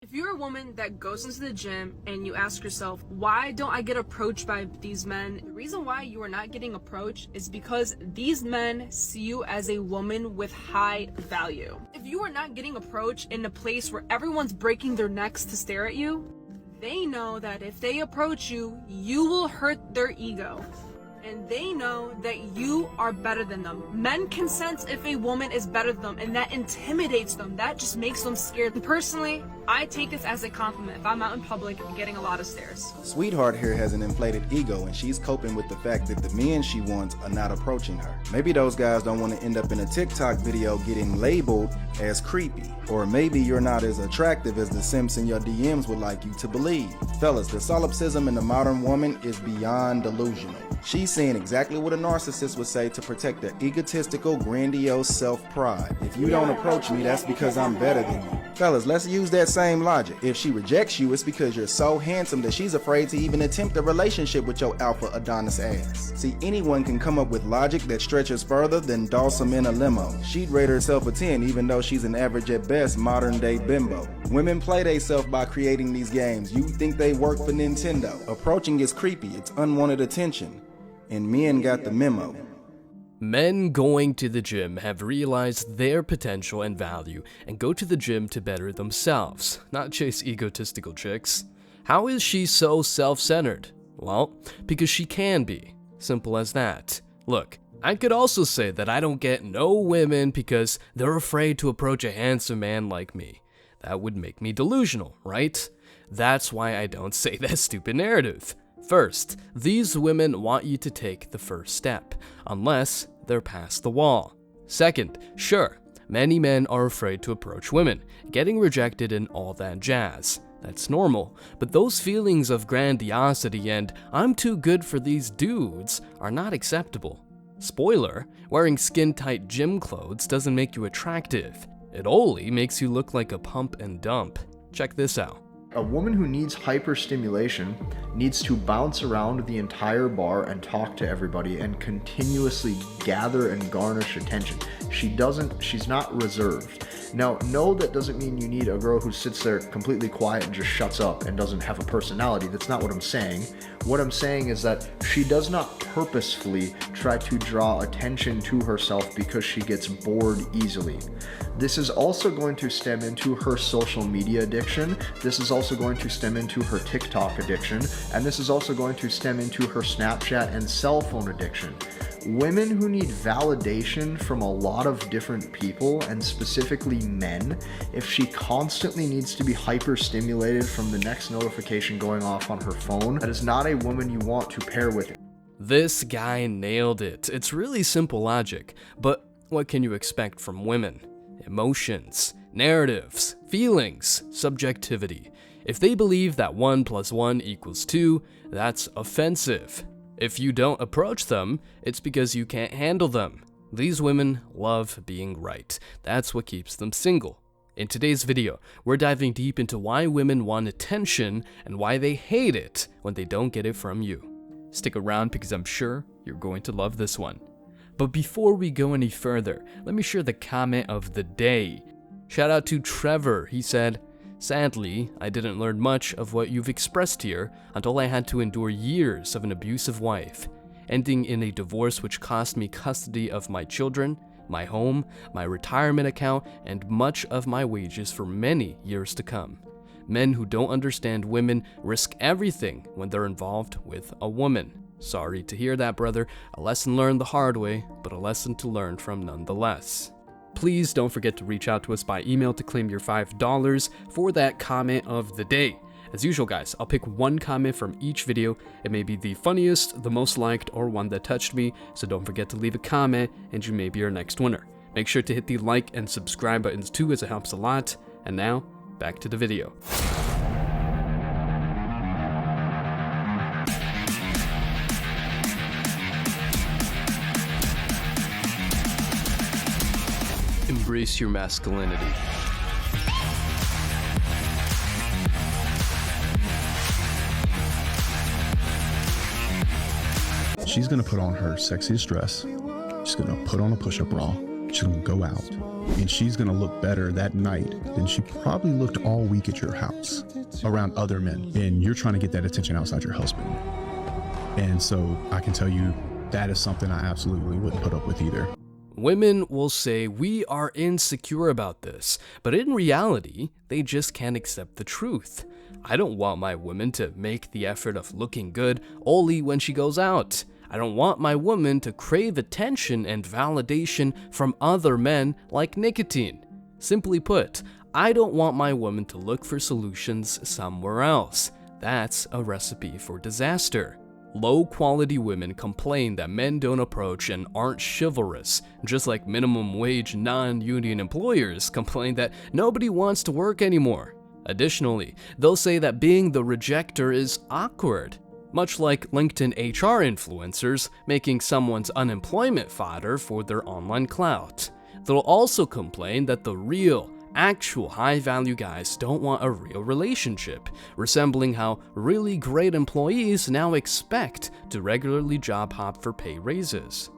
If you're a woman that goes into the gym and you ask yourself, why don't I get approached by these men? The reason why you are not getting approached is because these men see you as a woman with high value. If you are not getting approached in a place where everyone's breaking their necks to stare at you, they know that if they approach you, you will hurt their ego. And they know that you are better than them. Men can sense if a woman is better than them, and that intimidates them. That just makes them scared. And personally, I take this as a compliment if I'm out in public and getting a lot of stares. Sweetheart here has an inflated ego, and she's coping with the fact that the men she wants are not approaching her. Maybe those guys don't want to end up in a TikTok video getting labeled as creepy. Or maybe you're not as attractive as the simps in your DMs would like you to believe. Fellas, the solipsism in the modern woman is beyond delusional. She's saying exactly what a narcissist would say to protect their egotistical, grandiose self-pride. If you don't approach me, that's because I'm better than you. Fellas, let's use that same logic. If she rejects you, it's because you're so handsome that she's afraid to even attempt a relationship with your alpha Adonis ass. See, anyone can come up with logic that stretches further than Dawson in a limo. She'd rate herself a 10 even though she's an average at best modern day bimbo. Women play theyself by creating these games. You think they work for Nintendo. Approaching is creepy, it's unwanted attention. And men got the memo. Men going to the gym have realized their potential and value and go to the gym to better themselves, not chase egotistical chicks. How is she so self-centered? Well, because she can be. Simple as that. Look, I could also say that I don't get no women because they're afraid to approach a handsome man like me. That would make me delusional, right? That's why I don't say that stupid narrative. First, these women want you to take the first step, unless they're past the wall. Second, sure, many men are afraid to approach women, getting rejected and all that jazz. That's normal, but those feelings of grandiosity and I'm too good for these dudes are not acceptable. Spoiler, wearing skin-tight gym clothes doesn't make you attractive. It only makes you look like a pump and dump. Check this out. A woman who needs hyperstimulation needs to bounce around the entire bar and talk to everybody and continuously gather and garnish attention. She's not reserved. Now, no, that doesn't mean you need a girl who sits there completely quiet and just shuts up and doesn't have a personality. That's not what I'm saying. What I'm saying is that she does not purposefully try to draw attention to herself because she gets bored easily. This is also going to stem into her social media addiction. This is also going to stem into her TikTok addiction. And this is also going to stem into her Snapchat and cell phone addiction. Women who need validation from a lot of different people, and specifically men, if she constantly needs to be hyperstimulated from the next notification going off on her phone, that is not a woman you want to pair with. This guy nailed it. It's really simple logic, but what can you expect from women? Emotions, narratives, feelings, subjectivity. If they believe that 1 + 1 = 2, that's offensive. If you don't approach them, it's because you can't handle them. These women love being right. That's what keeps them single. In today's video, we're diving deep into why women want attention and why they hate it when they don't get it from you. Stick around because I'm sure you're going to love this one. But before we go any further, let me share the comment of the day. Shout out to Trevor. He said, "Sadly, I didn't learn much of what you've expressed here until I had to endure years of an abusive wife, ending in a divorce which cost me custody of my children, my home, my retirement account, and much of my wages for many years to come. Men who don't understand women risk everything when they're involved with a woman. Sorry to hear that, brother. A lesson learned the hard way, but a lesson to learn from nonetheless." Please don't forget to reach out to us by email to claim your $5 for that comment of the day. As usual, guys, I'll pick one comment from each video. It may be the funniest, the most liked, or one that touched me, so don't forget to leave a comment and you may be our next winner. Make sure to hit the like and subscribe buttons too, as it helps a lot. And now, back to the video. Embrace your masculinity. She's gonna put on her sexiest dress. She's gonna put on a push-up bra. She's gonna go out and she's gonna look better that night than she probably looked all week at your house around other men. And you're trying to get that attention outside your husband. And so I can tell you that is something I absolutely wouldn't put up with either. Women will say we are insecure about this, but in reality, they just can't accept the truth. I don't want my woman to make the effort of looking good only when she goes out. I don't want my woman to crave attention and validation from other men like nicotine. Simply put, I don't want my woman to look for solutions somewhere else. That's a recipe for disaster. Low-quality women complain that men don't approach and aren't chivalrous, just like minimum wage non-union employers complain that nobody wants to work anymore. Additionally, they'll say that being the rejecter is awkward, much like LinkedIn HR influencers making someone's unemployment fodder for their online clout. They'll also complain that the real, actual high-value guys don't want a real relationship, resembling how really great employees now expect to regularly job hop for pay raises.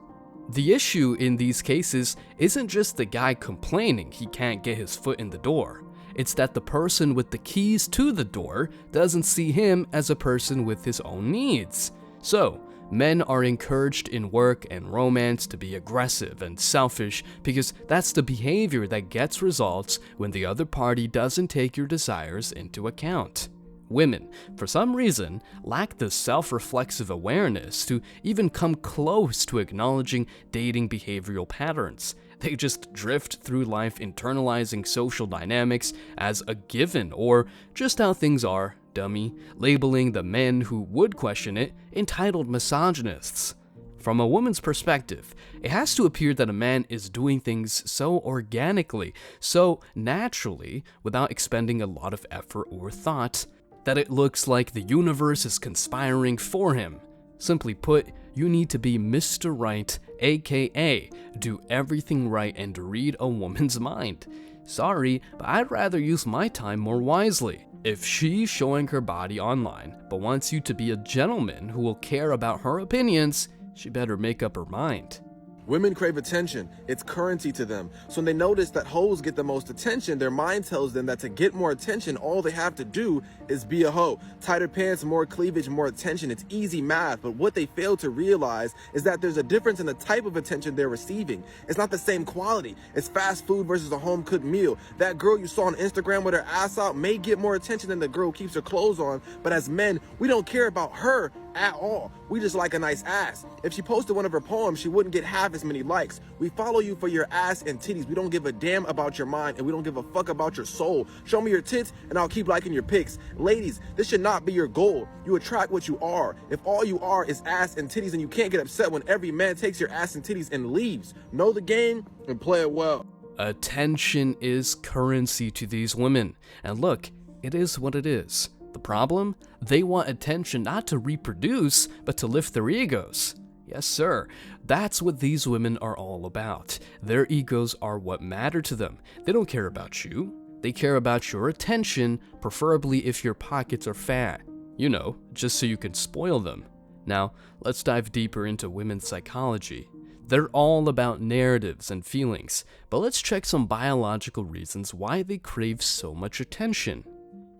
The issue in these cases isn't just the guy complaining he can't get his foot in the door. It's that the person with the keys to the door doesn't see him as a person with his own needs. So, men are encouraged in work and romance to be aggressive and selfish because that's the behavior that gets results when the other party doesn't take your desires into account. Women, for some reason, lack the self-reflexive awareness to even come close to acknowledging dating behavioral patterns. They just drift through life internalizing social dynamics as a given or just how things are, dummy, labeling the men who would question it entitled misogynists. From a woman's perspective, it has to appear that a man is doing things so organically, so naturally, without expending a lot of effort or thought, that it looks like the universe is conspiring for him. Simply put, you need to be Mr. Right, aka do everything right and read a woman's mind. Sorry, but I'd rather use my time more wisely. If she's showing her body online, but wants you to be a gentleman who will care about her opinions, she better make up her mind. Women crave attention. It's currency to them. So when they notice that hoes get the most attention, their mind tells them that to get more attention, all they have to do is be a hoe. Tighter pants, more cleavage, more attention. It's easy math, but what they fail to realize is that there's a difference in the type of attention they're receiving. It's not the same quality. It's fast food versus a home-cooked meal. That girl you saw on Instagram with her ass out may get more attention than the girl who keeps her clothes on, but as men, we don't care about her at all. We just like a nice ass. If she posted one of her poems, she wouldn't get half as many likes. We follow you for your ass and titties. We don't give a damn about your mind, and we don't give a fuck about your soul. Show me your tits and I'll keep liking your pics. Ladies, this should not be your goal. You attract what you are. If all you are is ass and titties, then you can't get upset when every man takes your ass and titties and leaves. Know the game and play it well. Attention is currency to these women. And look, it is what it is. The problem? They want attention not to reproduce, but to lift their egos. Yes, sir. That's what these women are all about. Their egos are what matter to them. They don't care about you. They care about your attention, preferably if your pockets are fat. You know, just so you can spoil them. Now, let's dive deeper into women's psychology. They're all about narratives and feelings, but let's check some biological reasons why they crave so much attention.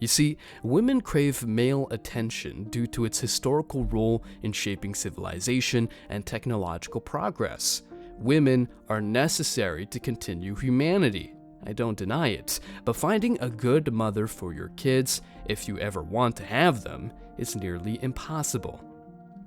You see, women crave male attention due to its historical role in shaping civilization and technological progress. Women are necessary to continue humanity. I don't deny it, but finding a good mother for your kids, if you ever want to have them, is nearly impossible.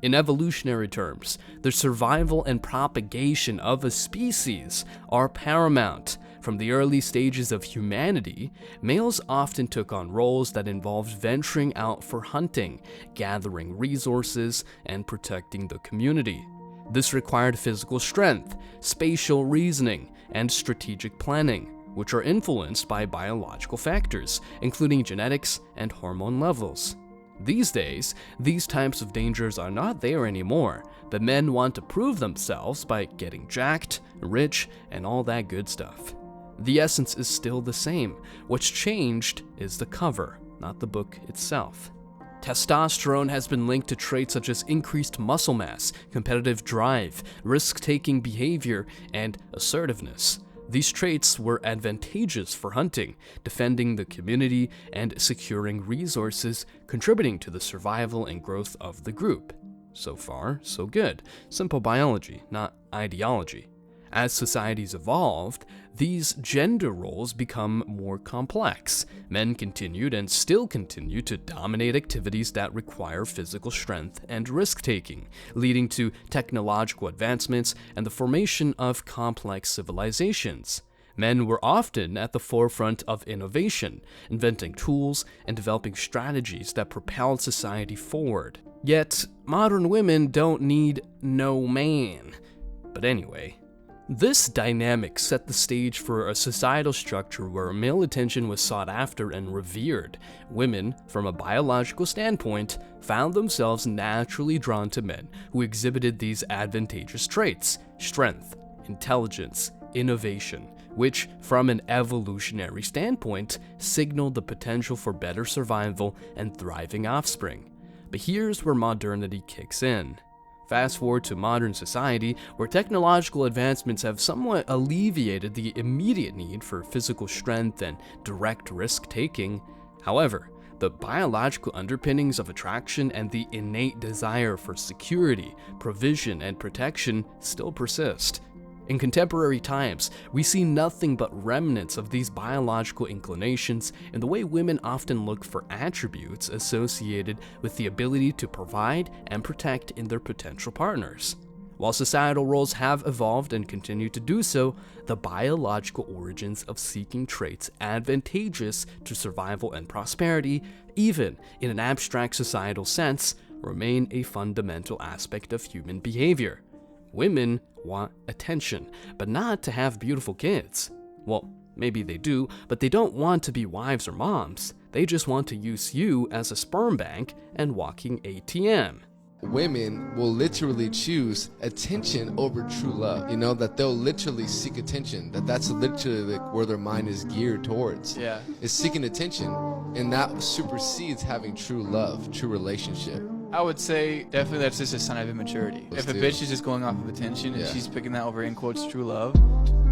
In evolutionary terms, the survival and propagation of a species are paramount. From the early stages of humanity, males often took on roles that involved venturing out for hunting, gathering resources, and protecting the community. This required physical strength, spatial reasoning, and strategic planning, which are influenced by biological factors, including genetics and hormone levels. These days, these types of dangers are not there anymore, but men want to prove themselves by getting jacked, rich, and all that good stuff. The essence is still the same. What's changed is the cover, not the book itself. Testosterone has been linked to traits such as increased muscle mass, competitive drive, risk-taking behavior, and assertiveness. These traits were advantageous for hunting, defending the community, and securing resources, contributing to the survival and growth of the group. So far, so good. Simple biology, not ideology. As societies evolved, these gender roles become more complex. Men continued and still continue to dominate activities that require physical strength and risk-taking, leading to technological advancements and the formation of complex civilizations. Men were often at the forefront of innovation, inventing tools and developing strategies that propelled society forward. Yet, modern women don't need no man. But anyway, this dynamic set the stage for a societal structure where male attention was sought after and revered. Women, from a biological standpoint, found themselves naturally drawn to men who exhibited these advantageous traits: strength, intelligence, innovation, which, from an evolutionary standpoint, signaled the potential for better survival and thriving offspring. But here's where modernity kicks in. Fast forward to modern society, where technological advancements have somewhat alleviated the immediate need for physical strength and direct risk-taking. However, the biological underpinnings of attraction and the innate desire for security, provision, and protection still persist. In contemporary times, we see nothing but remnants of these biological inclinations in the way women often look for attributes associated with the ability to provide and protect in their potential partners. While societal roles have evolved and continue to do so, the biological origins of seeking traits advantageous to survival and prosperity, even in an abstract societal sense, remain a fundamental aspect of human behavior. Women want attention, but not to have beautiful kids. Well, maybe they do, but they don't want to be wives or moms. They just want to use you as a sperm bank and walking ATM. Women will literally choose attention over true love. You know, that they'll literally seek attention. That's literally like where their mind is geared towards. Yeah. Is seeking attention. And that supersedes having true love, true relationship. I would say definitely that's just a sign of immaturity. Let's If a do bitch it. is just going off of attention and Yeah. she's picking that over, in quotes, true love,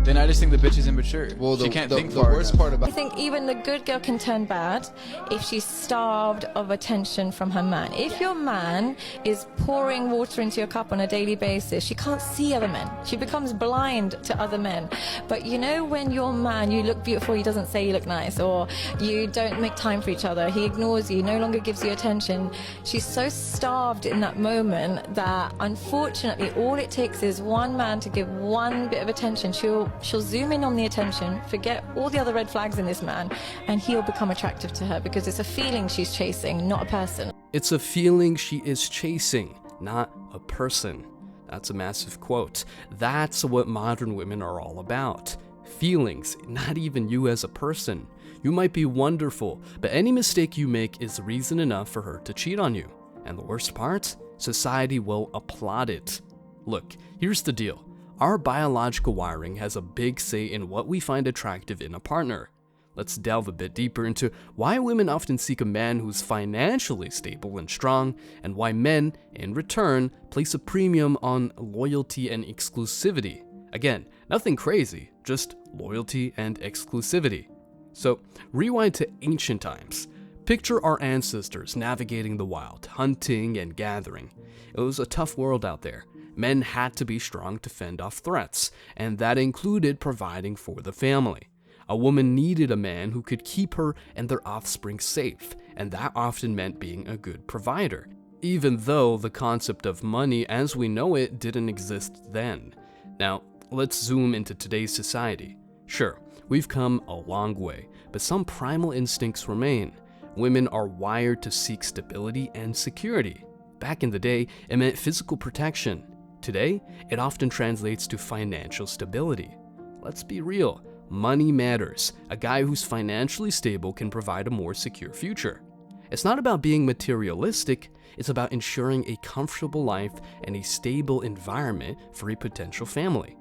then I just think the bitch is immature. Well, She can't think the far worst enough. part I about think even the good girl can turn bad if she's starved of attention from her man. If your man is pouring water into your cup on a daily basis, she can't see other men. She becomes blind to other men. But you know, when your man, you look beautiful, he doesn't say you look nice, or you don't make time for each other, he ignores you, no longer gives you attention. She's so starved in that moment that unfortunately all it takes is one man to give one bit of attention. She'll zoom in on the attention, forget all the other red flags in this man, and he'll become attractive to her because it's a feeling she's chasing, not a person. It's a feeling she is chasing, not a person. That's a massive quote. That's what modern women are all about. Feelings, not even you as a person. You might be wonderful, but any mistake you make is reason enough for her to cheat on you. And the worst part? Society will applaud it. Look, here's the deal. Our biological wiring has a big say in what we find attractive in a partner. Let's delve a bit deeper into why women often seek a man who's financially stable and strong, and why men, in return, place a premium on loyalty and exclusivity. Again, nothing crazy, just loyalty and exclusivity. So, rewind to ancient times. Picture our ancestors navigating the wild, hunting and gathering. It was a tough world out there. Men had to be strong to fend off threats, and that included providing for the family. A woman needed a man who could keep her and their offspring safe, and that often meant being a good provider, even though the concept of money as we know it didn't exist then. Now, let's zoom into today's society. Sure, we've come a long way, but some primal instincts remain. Women are wired to seek stability and security. Back in the day, it meant physical protection. Today, it often translates to financial stability. Let's be real, money matters. A guy who's financially stable can provide a more secure future. It's not about being materialistic, it's about ensuring a comfortable life and a stable environment for a potential family.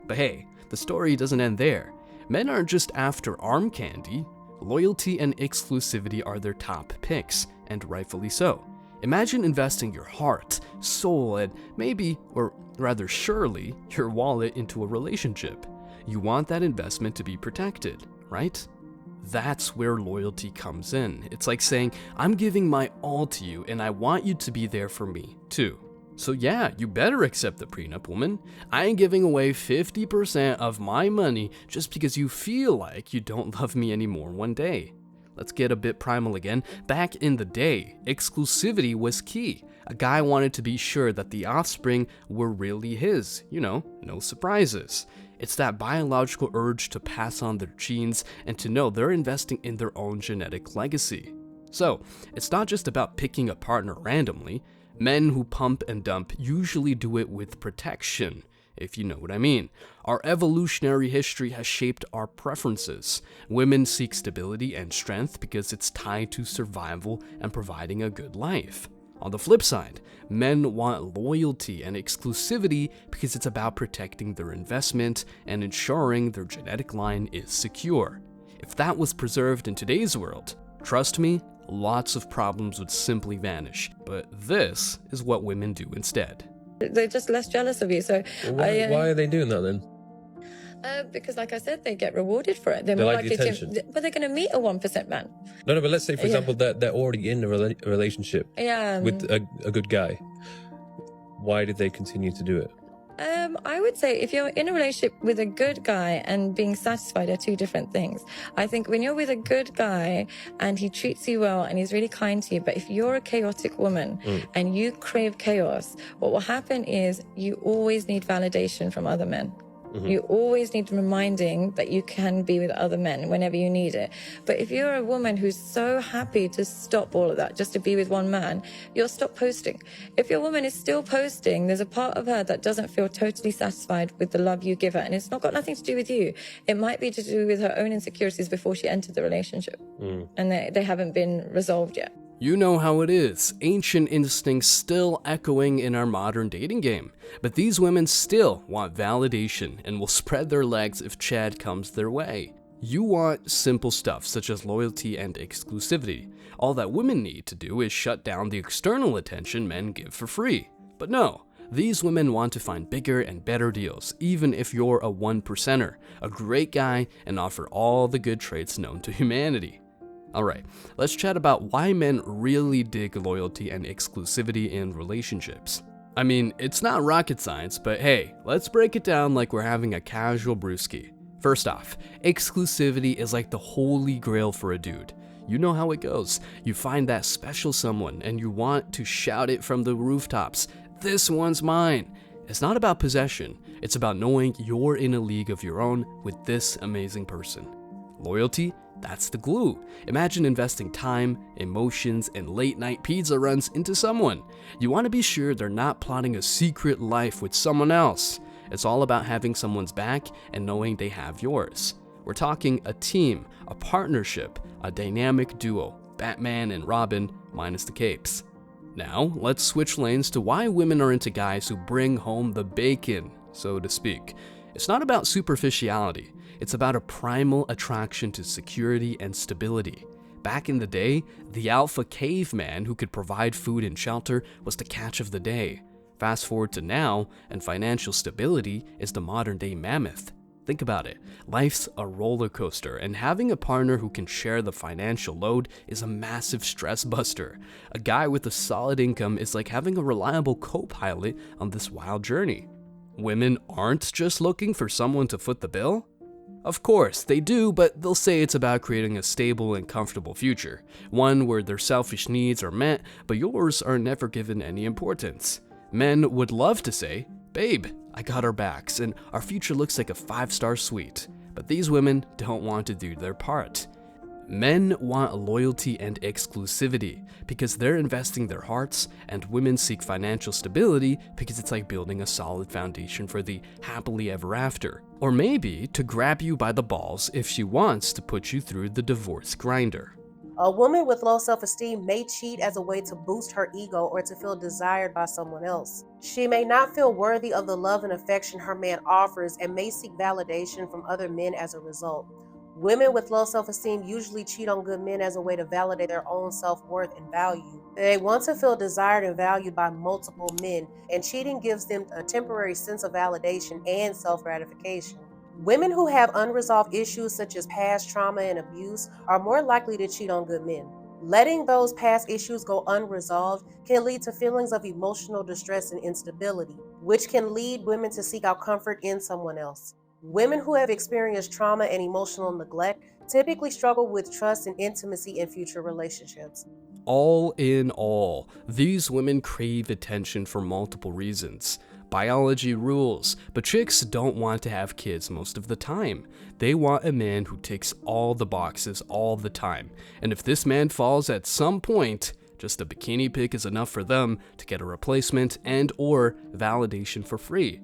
But hey, the story doesn't end there. Men aren't just after arm candy. loyalty and exclusivity are their top picks, and rightfully so. Imagine investing your heart, soul, and maybe, or rather surely, your wallet into a relationship. You want that investment to be protected, right? That's where loyalty comes in. It's like saying, I'm giving my all to you and I want you to be there for me, too. So yeah, you better accept the prenup, woman. I ain't giving away 50% of my money just because you feel like you don't love me anymore one day. Let's get a bit primal again. Back in the day, exclusivity was key. A guy wanted to be sure that the offspring were really his, no surprises. It's that biological urge to pass on their genes and to know they're investing in their own genetic legacy. So, it's not just about picking a partner randomly. Men who pump and dump usually do it with protection, if you know what I mean. Our evolutionary history has shaped our preferences. Women seek stability and strength because it's tied to survival and providing a good life. On the flip side, men want loyalty and exclusivity because it's about protecting their investment and ensuring their genetic line is secure. If that was preserved in today's world, trust me, lots of problems would simply vanish. But this is what women do instead. They're just less jealous of you. So why are they doing that then? Because, like I said, they get rewarded for it. They more like the likely attention. but they're going to meet a 1% man. No, but let's say, for example, that they're already in a relationship with a good guy. Why did they continue to do it? I would say if you're in a relationship with a good guy and being satisfied are two different things. I think when you're with a good guy and he treats you well and he's really kind to you, but if you're a chaotic woman and you crave chaos, what will happen is you always need validation from other men. You always need reminding that you can be with other men whenever you need it. But if you're a woman who's so happy to stop all of that just to be with one man, you'll stop posting. If your woman is still posting, there's a part of her that doesn't feel totally satisfied with the love you give her. And it's not got nothing to do with you. It might be to do with her own insecurities before she entered the relationship. And they haven't been resolved yet. You know how it is, ancient instincts still echoing in our modern dating game. But these women still want validation and will spread their legs if Chad comes their way. You want simple stuff such as loyalty and exclusivity. All that women need to do is shut down the external attention men give for free. But no, these women want to find bigger and better deals, even if you're a 1%er, a great guy, and offer all the good traits known to humanity. Alright, let's chat about why men really dig loyalty and exclusivity in relationships. I mean, it's not rocket science, but hey, let's break it down like we're having a casual brewski. First off, exclusivity is like the holy grail for a dude. You know how it goes. You find that special someone and you want to shout it from the rooftops, "This one's mine." It's not about possession, it's about knowing you're in a league of your own with this amazing person. Loyalty? That's the glue. Imagine investing time, emotions, and late night pizza runs into someone. You want to be sure they're not plotting a secret life with someone else. It's all about having someone's back and knowing they have yours. We're talking a team, a partnership, a dynamic duo, Batman and Robin minus the capes. Now, let's switch lanes to why women are into guys who bring home the bacon, so to speak. It's not about superficiality. It's about a primal attraction to security and stability. Back in the day, the alpha caveman who could provide food and shelter was the catch of the day. Fast forward to now, and financial stability is the modern day mammoth. Think about it. Life's a roller coaster, and having a partner who can share the financial load is a massive stress buster. A guy with a solid income is like having a reliable co-pilot on this wild journey. Women aren't just looking for someone to foot the bill. Of course, they do, but they'll say it's about creating a stable and comfortable future. One where their selfish needs are met, but yours are never given any importance. Men would love to say, "Babe, I got our backs, and our future looks like a 5-star suite." But these women don't want to do their part. Men want loyalty and exclusivity because they're investing their hearts, and women seek financial stability because it's like building a solid foundation for the happily ever after. Or maybe to grab you by the balls if she wants to put you through the divorce grinder. A woman with low self-esteem may cheat as a way to boost her ego or to feel desired by someone else. She may not feel worthy of the love and affection her man offers and may seek validation from other men as a result. Women with low self-esteem usually cheat on good men as a way to validate their own self-worth and value. They want to feel desired and valued by multiple men, and cheating gives them a temporary sense of validation and self-gratification. Women who have unresolved issues such as past trauma and abuse are more likely to cheat on good men. Letting those past issues go unresolved can lead to feelings of emotional distress and instability, which can lead women to seek out comfort in someone else. Women who have experienced trauma and emotional neglect typically struggle with trust and intimacy in future relationships. All in all, these women crave attention for multiple reasons. Biology rules, but chicks don't want to have kids most of the time. They want a man who ticks all the boxes all the time. And if this man falls at some point, just a bikini pic is enough for them to get a replacement and or validation for free.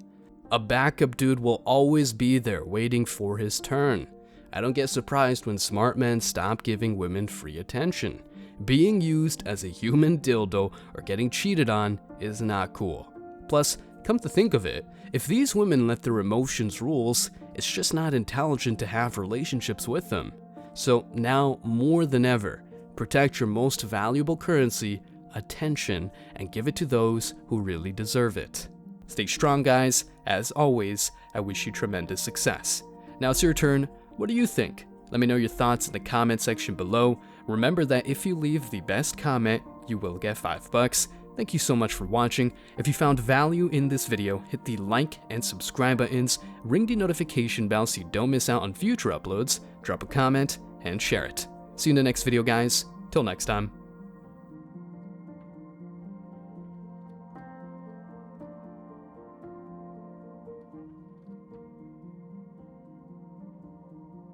A backup dude will always be there waiting for his turn. I don't get surprised when smart men stop giving women free attention. Being used as a human dildo or getting cheated on is not cool. Plus, come to think of it, if these women let their emotions rule, it's just not intelligent to have relationships with them. So now, more than ever, protect your most valuable currency, attention, and give it to those who really deserve it. Stay strong, guys. As always, I wish you tremendous success. Now it's your turn. What do you think? Let me know your thoughts in the comment section below. Remember that if you leave the best comment, you will get $5. Thank you so much for watching. If you found value in this video, hit the like and subscribe buttons, ring the notification bell so you don't miss out on future uploads, drop a comment, and share it. See you in the next video, guys. Till next time.